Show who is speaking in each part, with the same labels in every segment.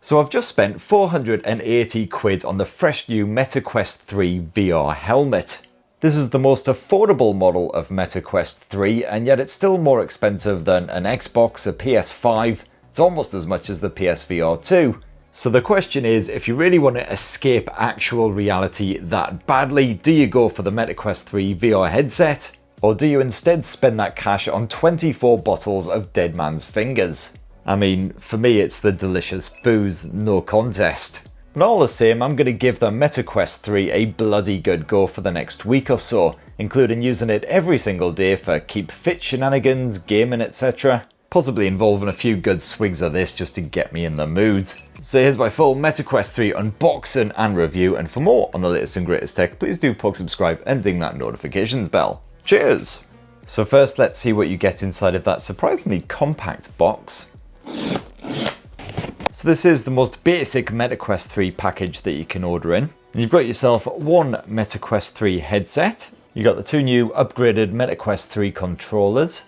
Speaker 1: So I've just spent 480 quid on the fresh new Meta Quest 3 VR helmet. This is the most affordable model of Meta Quest 3, and yet it's still more expensive than an Xbox, a PS5, it's almost as much as the PSVR 2. So the question is, if you really want to escape actual reality that badly, do you go for the Meta Quest 3 VR headset? Or do you instead spend that cash on 24 bottles of Dead Man's Fingers? I mean, for me it's the delicious booze, no contest. But all the same, I'm going to give the Meta Quest 3 a bloody good go for the next week or so, including using it every single day for keep fit shenanigans, gaming, etc. Possibly involving a few good swigs of this just to get me in the mood. So here's my full Meta Quest 3 unboxing and review, and for more on the latest and greatest tech, please do subscribe and ding that notifications bell. Cheers! So first, let's see what you get inside of that surprisingly compact box. So this is the most basic Meta Quest 3 package that you can order in. And you've got yourself one Meta Quest 3 headset. You've got the two new upgraded Meta Quest 3 controllers.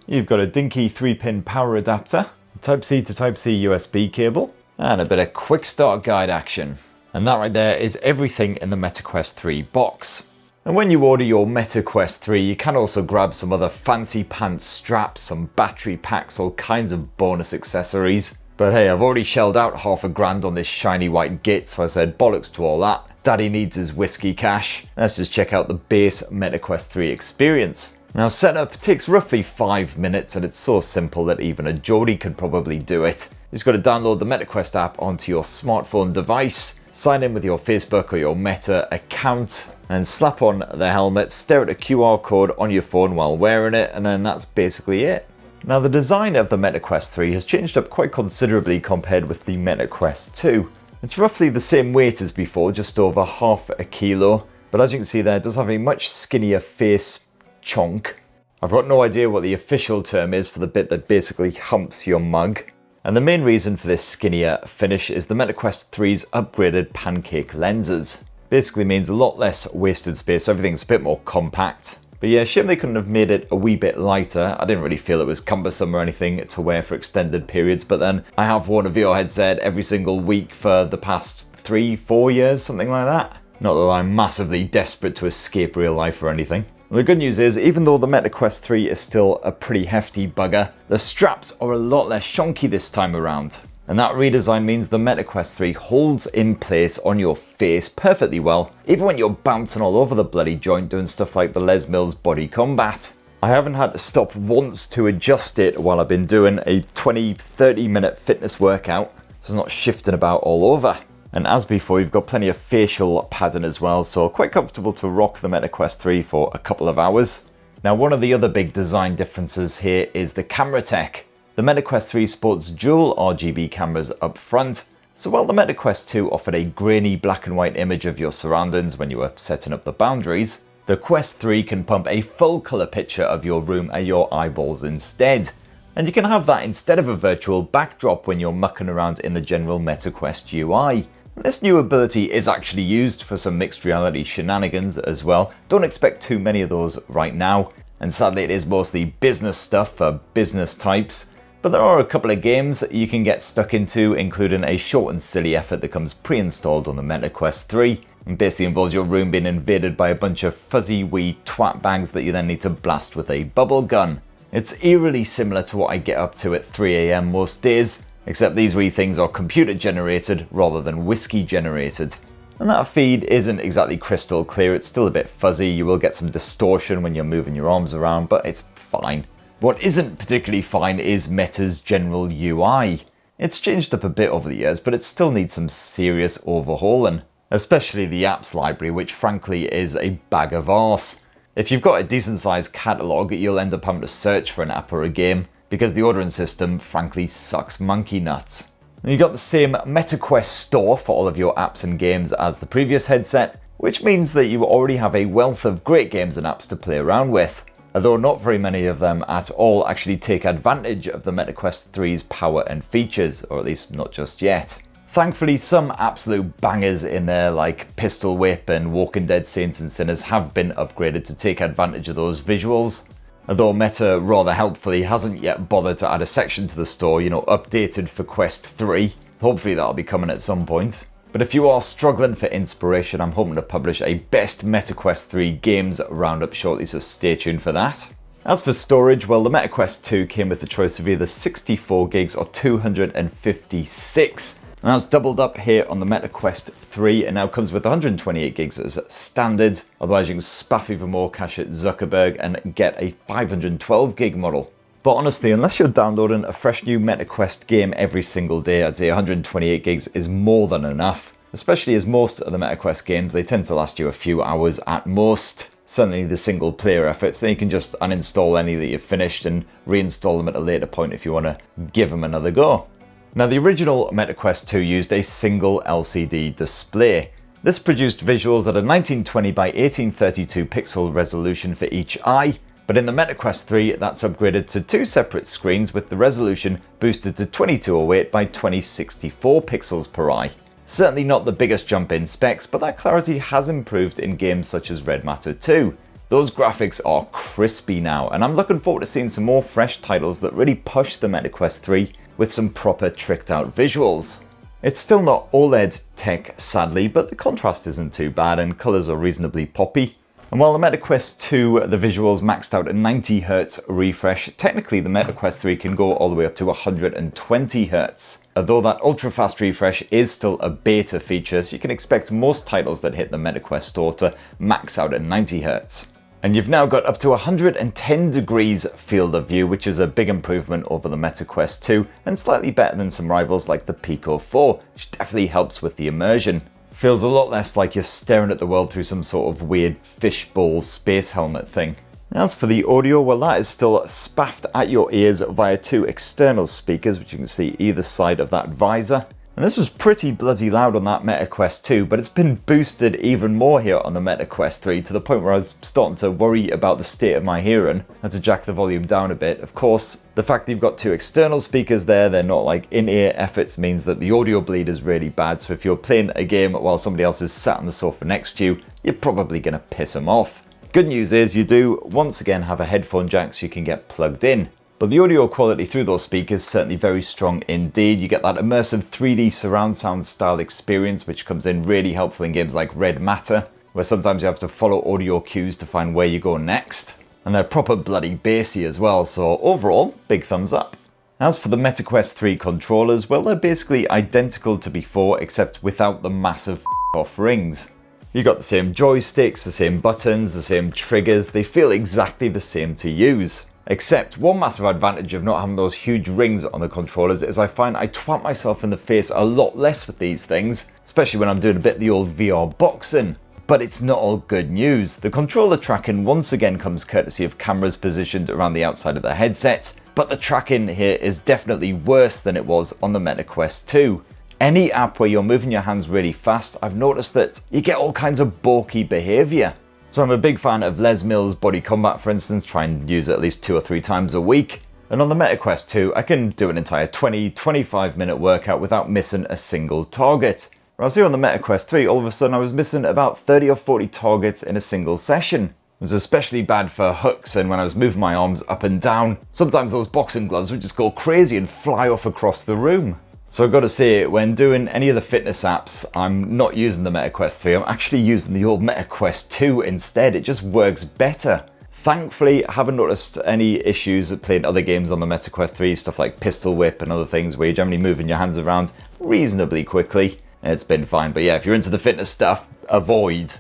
Speaker 1: You've got a dinky 3-pin power adapter, Type-C to Type-C USB cable, and a bit of quick start guide action. And that right there is everything in the Meta Quest 3 box. And when you order your Meta Quest 3, you can also grab some other fancy pants straps, some battery packs, all kinds of bonus accessories. But hey, I've already shelled out £50,000 on this shiny white git, so I said bollocks to all that. Daddy needs his whiskey cash. Let's just check out the base Meta Quest 3 experience. Now, setup takes roughly 5 minutes, and it's so simple that even a Geordie could probably do it. You just got to download the Meta Quest app onto your smartphone device, sign in with your Facebook or your Meta account, and slap on the helmet, stare at a QR code on your phone while wearing it, and then that's basically it. Now, the design of the Meta Quest 3 has changed up quite considerably compared with the Meta Quest 2. It's roughly the same weight as before, just over half a kilo, but as you can see there, it does have a much skinnier face chunk. I've got no idea what the official term is for the bit that basically humps your mug. And the main reason for this skinnier finish is the Meta Quest 3's upgraded pancake lenses. Basically means a lot less wasted space, so everything's a bit more compact. But yeah, shame they couldn't have made it a wee bit lighter. I didn't really feel it was cumbersome or anything to wear for extended periods, but then I have worn a VR headset every single week for the past 3-4 years, something like that. Not that I'm massively desperate to escape real life or anything. The good news is, even though the Meta Quest 3 is still a pretty hefty bugger, the straps are a lot less shonky this time around. And that redesign means the Meta Quest 3 holds in place on your face perfectly well, even when you're bouncing all over the bloody joint doing stuff like the Les Mills body combat. I haven't had to stop once to adjust it while I've been doing a 20-30 minute fitness workout, so it's not shifting about all over. And as before, you've got plenty of facial padding as well, so quite comfortable to rock the Meta Quest 3 for a couple of hours. Now, one of the other big design differences here is the camera tech. The Meta Quest 3 sports dual RGB cameras up front, so while the Meta Quest 2 offered a grainy black and white image of your surroundings when you were setting up the boundaries, the Quest 3 can pump a full colour picture of your room and your eyeballs instead. And you can have that instead of a virtual backdrop when you're mucking around in the general Meta Quest UI. This new ability is actually used for some mixed reality shenanigans as well. Don't expect too many of those right now, and sadly it is mostly business stuff for business types. But there are a couple of games you can get stuck into, including a short and silly effort that comes pre-installed on the Meta Quest 3. And basically involves your room being invaded by a bunch of fuzzy wee twat bags that you then need to blast with a bubble gun. It's eerily similar to what I get up to at 3 AM most days, except these wee things are computer generated rather than whiskey generated. And that feed isn't exactly crystal clear, it's still a bit fuzzy, you will get some distortion when you're moving your arms around, but it's fine. What isn't particularly fine is Meta's general UI. It's changed up a bit over the years, but it still needs some serious overhauling, especially the apps library, which frankly is a bag of arse. If you've got a decent sized catalogue, you'll end up having to search for an app or a game, because the ordering system frankly sucks monkey nuts. You've got the same Meta Quest store for all of your apps and games as the previous headset, which means that you already have a wealth of great games and apps to play around with, although not very many of them at all actually take advantage of the Meta Quest 3's power and features, or at least not just yet. Thankfully, some absolute bangers in there like Pistol Whip and Walking Dead Saints and Sinners have been upgraded to take advantage of those visuals. Although Meta rather helpfully hasn't yet bothered to add a section to the store, updated for Quest 3. Hopefully that'll be coming at some point. But if you are struggling for inspiration, I'm hoping to publish a best MetaQuest 3 games roundup shortly, so stay tuned for that. As for storage, well, the MetaQuest 2 came with the choice of either 64 gigs or 256. And that's doubled up here on the MetaQuest 3 and now comes with 128 gigs as standard. Otherwise you can spaff even more cash at Zuckerberg and get a 512 gig model. But honestly, unless you're downloading a fresh new MetaQuest game every single day, I'd say 128 gigs is more than enough. Especially as most of the MetaQuest games, they tend to last you a few hours at most. Certainly the single player efforts, then you can just uninstall any that you've finished and reinstall them at a later point if you want to give them another go. Now the original MetaQuest 2 used a single LCD display. This produced visuals at a 1920 by 1832 pixel resolution for each eye, but in the MetaQuest 3 that's upgraded to two separate screens with the resolution boosted to 2208 by 2064 pixels per eye. Certainly not the biggest jump in specs, but that clarity has improved in games such as Red Matter 2. Those graphics are crispy now, and I'm looking forward to seeing some more fresh titles that really push the MetaQuest 3 with some proper tricked out visuals. It's still not OLED tech sadly, but the contrast isn't too bad and colours are reasonably poppy. And while the MetaQuest 2, the visuals maxed out at 90Hz refresh, technically the MetaQuest 3 can go all the way up to 120Hz. Although that ultra-fast refresh is still a beta feature, so you can expect most titles that hit the MetaQuest store to max out at 90Hz. And you've now got up to 110 degrees field of view, which is a big improvement over the MetaQuest 2 and slightly better than some rivals like the Pico 4, which definitely helps with the immersion. Feels a lot less like you're staring at the world through some sort of weird fishbowl space helmet thing. As for the audio, well, that is still spaffed at your ears via two external speakers, which you can see either side of that visor. And this was pretty bloody loud on that MetaQuest 2, but it's been boosted even more here on the MetaQuest 3 to the point where I was starting to worry about the state of my hearing. I had to jack the volume down a bit. Of course, the fact that you've got two external speakers there, they're not like in-ear efforts, means that the audio bleed is really bad. So if you're playing a game while somebody else is sat on the sofa next to you, you're probably going to piss them off. Good news is you do once again have a headphone jack so you can get plugged in. But the audio quality through those speakers is certainly very strong indeed. You get that immersive 3D surround sound style experience, which comes in really helpful in games like Red Matter, where sometimes you have to follow audio cues to find where you go next. And they're proper bloody bassy as well, so overall, big thumbs up. As for the MetaQuest 3 controllers, well, they're basically identical to before, except without the massive off rings. You got the same joysticks, the same buttons, the same triggers, they feel exactly the same to use. Except one massive advantage of not having those huge rings on the controllers is I find I twat myself in the face a lot less with these things, especially when I'm doing a bit of the old VR boxing. But it's not all good news. The controller tracking once again comes courtesy of cameras positioned around the outside of the headset, but the tracking here is definitely worse than it was on the MetaQuest 2. Any app where you're moving your hands really fast, I've noticed that you get all kinds of bulky behaviour. So I'm a big fan of Les Mills' Body Combat, for instance, try and use it at least 2 or 3 times a week. And on the MetaQuest 2, I can do an entire 20-25 minute workout without missing a single target. Whereas here on the MetaQuest 3, all of a sudden I was missing about 30 or 40 targets in a single session. It was especially bad for hooks and when I was moving my arms up and down. Sometimes those boxing gloves would just go crazy and fly off across the room. So I've got to say, when doing any of the fitness apps, I'm not using the MetaQuest 3, I'm actually using the old MetaQuest 2 instead. It just works better. Thankfully, I haven't noticed any issues playing other games on the MetaQuest 3, stuff like Pistol Whip and other things where you're generally moving your hands around reasonably quickly. It's been fine, but yeah, if you're into the fitness stuff, avoid.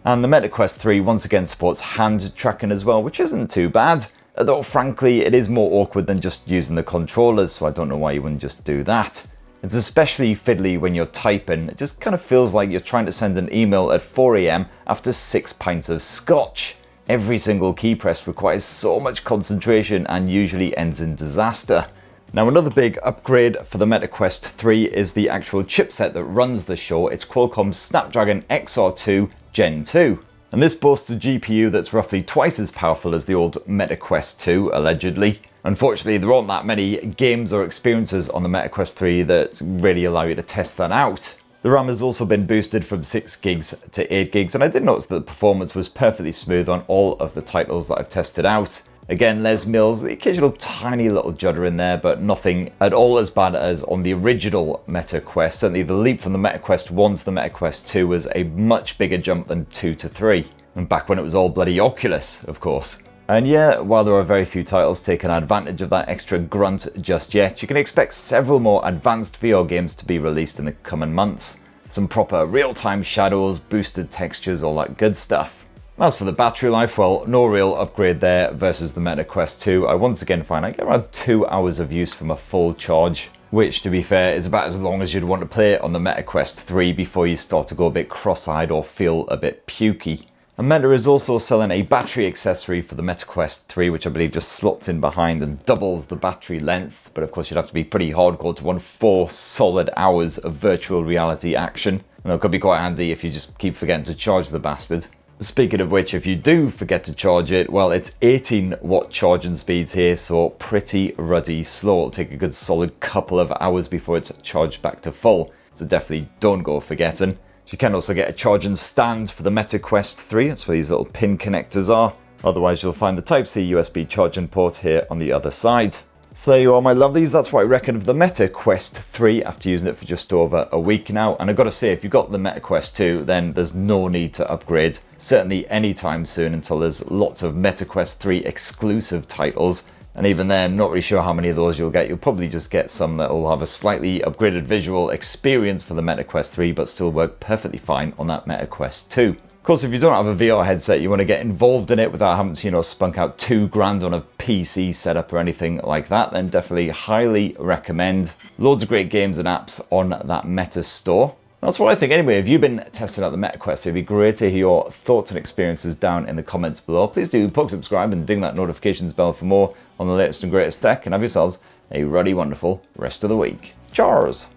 Speaker 1: And the MetaQuest 3 once again supports hand tracking as well, which isn't too bad. Although frankly, it is more awkward than just using the controllers, so I don't know why you wouldn't just do that. It's especially fiddly when you're typing. It just kind of feels like you're trying to send an email at 4 AM after 6 pints of scotch. Every single key press requires so much concentration and usually ends in disaster. Now another big upgrade for the MetaQuest 3 is the actual chipset that runs the show. It's Qualcomm's Snapdragon XR2 Gen 2. And this boasts a GPU that's roughly twice as powerful as the old MetaQuest 2, allegedly. Unfortunately, there aren't that many games or experiences on the MetaQuest 3 that really allow you to test that out. The RAM has also been boosted from 6 gigs to 8 gigs, and I did notice that the performance was perfectly smooth on all of the titles that I've tested out. Again, Les Mills, the occasional tiny little judder in there, but nothing at all as bad as on the original MetaQuest. Certainly the leap from the MetaQuest 1 to the MetaQuest 2 was a much bigger jump than 2 to 3. And back when it was all bloody Oculus, of course. And yeah, while there are very few titles taking advantage of that extra grunt just yet, you can expect several more advanced VR games to be released in the coming months. Some proper real-time shadows, boosted textures, all that good stuff. As for the battery life, well, no real upgrade there versus the MetaQuest 2. I once again find I get around 2 hours of use from a full charge, which to be fair is about as long as you'd want to play it on the MetaQuest 3 before you start to go a bit cross-eyed or feel a bit pukey. And Meta is also selling a battery accessory for the MetaQuest 3, which I believe just slots in behind and doubles the battery length. But of course you'd have to be pretty hardcore to want 4 solid hours of virtual reality action. And it could be quite handy if you just keep forgetting to charge the bastard. Speaking of which, if you do forget to charge it, well, it's 18 watt charging speeds here, so pretty ruddy slow. It'll take a good solid couple of hours before it's charged back to full. So definitely don't go forgetting. You can also get a charging stand for the MetaQuest 3, that's where these little pin connectors are. Otherwise you'll find the Type-C USB charging port here on the other side. So there you are, my lovelies, that's what I reckon of the MetaQuest 3 after using it for just over a week now. And I've got to say, if you've got the MetaQuest 2, then there's no need to upgrade, certainly anytime soon until there's lots of MetaQuest 3 exclusive titles. And even then, I'm not really sure how many of those you'll get. You'll probably just get some that will have a slightly upgraded visual experience for the MetaQuest 3, but still work perfectly fine on that MetaQuest 2. Of course, if you don't have a VR headset, you want to get involved in it without having to, spunk out $2,000 on a PC setup or anything like that, then definitely highly recommend. Loads of great games and apps on that Meta store. That's what I think anyway. If you've been testing out the MetaQuest, it'd be great to hear your thoughts and experiences down in the comments below. Please do poke subscribe and ding that notifications bell for more on the latest and greatest tech, and have yourselves a ruddy wonderful rest of the week. Cheers!